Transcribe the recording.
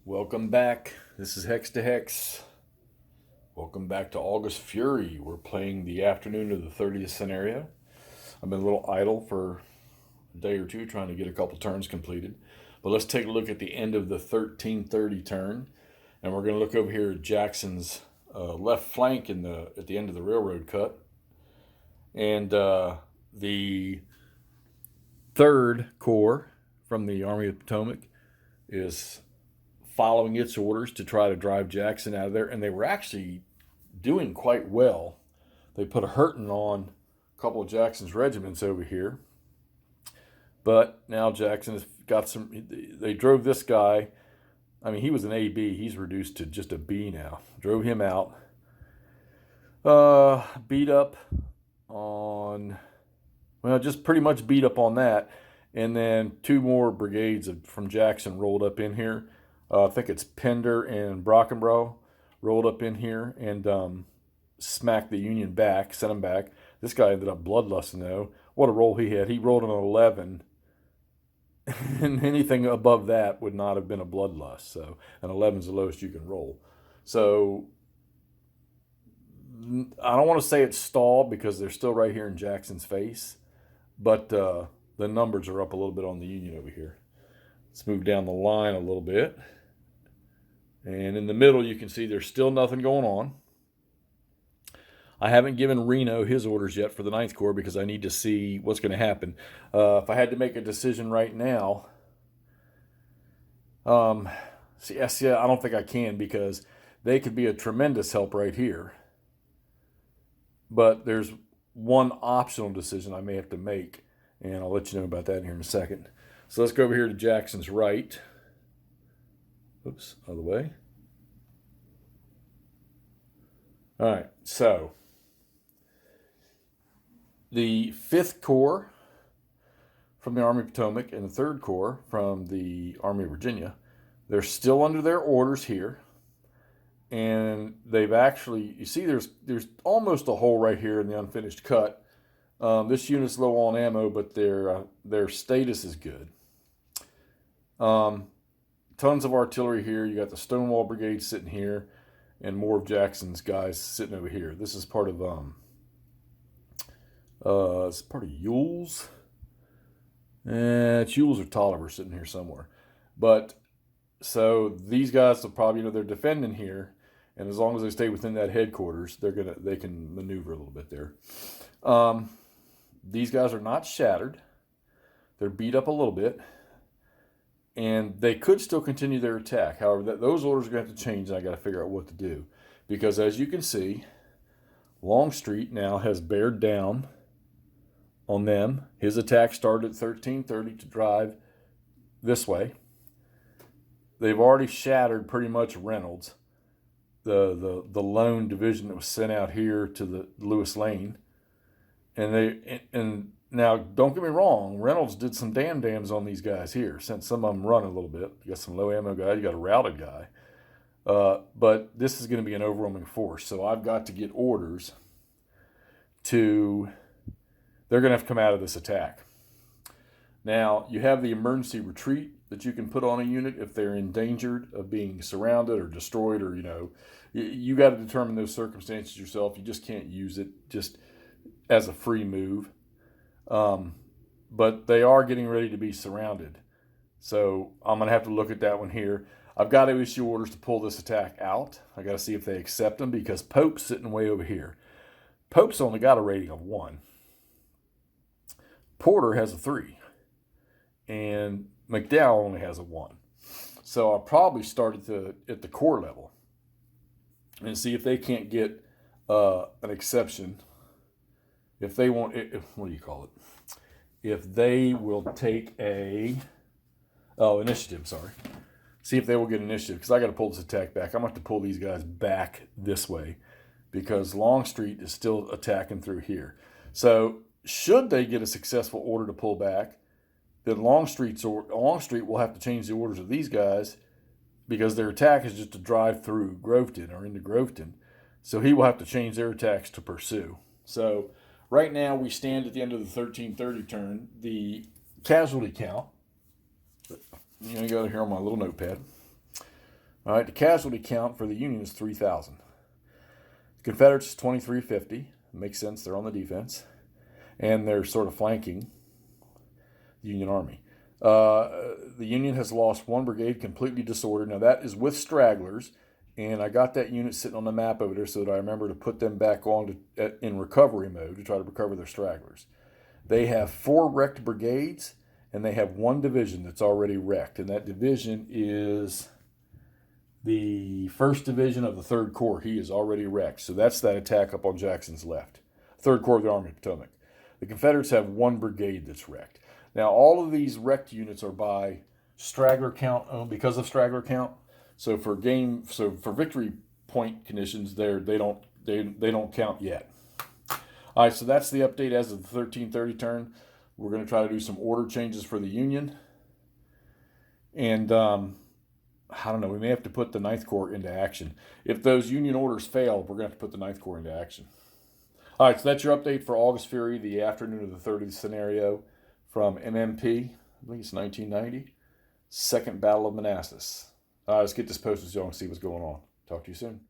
Welcome back. This is Hex to Hex. Welcome back to August Fury. We're playing the afternoon of the 30th scenario. I've been a little idle for a day or two trying to get a couple turns completed. But let's take a look at the end of the 1330 turn. And we're going to look over here at Jackson's left flank at the end of the railroad cut. And the 3rd Corps from the Army of the Potomac is following its orders to try to drive Jackson out of there, and they were actually doing quite well. They put a hurting on a couple of Jackson's regiments over here, but now Jackson has got some. They drove this guy. I mean, he was an AB. He's reduced to just a B now. Drove him out. Beat up on. Well, just pretty much beat up on that, and then 2 more brigades from Jackson rolled up in here. I think it's Pender and Brockenbrough rolled up in here and smacked the Union back, sent him back. This guy ended up bloodlusting, though. What a roll he had. He rolled an 11, and anything above that would not have been a bloodlust. So an 11 is the lowest you can roll. So I don't want to say it's stalled because they're still right here in Jackson's face, but the numbers are up a little bit on the Union over here. Let's move down the line a little bit. And in the middle, you can see there's still nothing going on. I haven't given Reno his orders yet for the 9th Corps because I need to see what's going to happen. If I had to make a decision right now, I don't think I can because they could be a tremendous help right here. But there's one optional decision I may have to make, and I'll let you know about that here in a second. So let's go over here to Jackson's right. Oops, other way. All right, so the 5th Corps from the Army of Potomac and the 3rd Corps from the Army of Virginia, they're still under their orders here. And they've actually, you see there's almost a hole right here in the unfinished cut. This unit's low on ammo, but their status is good. Tons of artillery here. You got the Stonewall Brigade sitting here, and more of Jackson's guys sitting over here. This is part of it's part of Ewell's. It's Ewell's or Tolliver sitting here somewhere. But so these guys will probably, they're defending here, and as long as they stay within that headquarters, they can maneuver a little bit there. These guys are not shattered. They're beat up a little bit. And they could still continue their attack. However, those orders are going to have to change, and I got to figure out what to do. Because as you can see, Longstreet now has bared down on them. His attack started at 1330 to drive this way. They've already shattered pretty much Reynolds, the lone division that was sent out here to the Lewis Lane. And now, don't get me wrong, Reynolds did some dams on these guys here, sent some of them run a little bit. You got some low ammo guy, you got a routed guy. But this is going to be an overwhelming force, so I've got to get orders they're going to have to come out of this attack. Now, you have the emergency retreat that you can put on a unit if they're endangered of being surrounded or destroyed, or, you got to determine those circumstances yourself. You just can't use it just as a free move. But they are getting ready to be surrounded. So I'm going to have to look at that one here. I've got to issue orders to pull this attack out. I got to see if they accept them because Pope's sitting way over here. Pope's only got a rating of 1. Porter has a 3. And McDowell only has a 1. So I'll probably start at the corps level and see if they can't get an exception. If they want, what do you call it? If they will take initiative, sorry. See if they will get initiative, because I got to pull this attack back. I'm going to have to pull these guys back this way, because Longstreet is still attacking through here. So should they get a successful order to pull back, then Longstreet will have to change the orders of these guys, because their attack is just to drive through Groveton or into Groveton. So he will have to change their attacks to pursue. So right now, we stand at the end of the 1330 turn. The casualty count, you got it here on my little notepad. All right, the casualty count for the Union is 3,000. The Confederates is 2,350. Makes sense, they're on the defense. And they're sort of flanking the Union Army. The Union has lost one brigade, completely disordered. Now, that is with stragglers, and I got that unit sitting on the map over there so that I remember to put them back on in recovery mode to try to recover their stragglers. They have 4 wrecked brigades, and they have 1 division that's already wrecked, and that division is the 1st Division of the 3rd Corps. He is already wrecked, so that's that attack up on Jackson's left. 3rd Corps of the Army of the Potomac. The Confederates have 1 brigade that's wrecked. Now, all of these wrecked units are by straggler count, because of straggler count. So for victory point conditions, they don't count yet. All right, so that's the update as of the 1330 turn. We're going to try to do some order changes for the Union, and I don't know. We may have to put the 9th Corps into action. If those Union orders fail, we're going to have to put the 9th Corps into action. All right, so that's your update for August Fury, the afternoon of the 30th scenario from MMP. I think it's 1990. Second Battle of Manassas. Let's get this posted so y'all can see what's going on. Talk to you soon.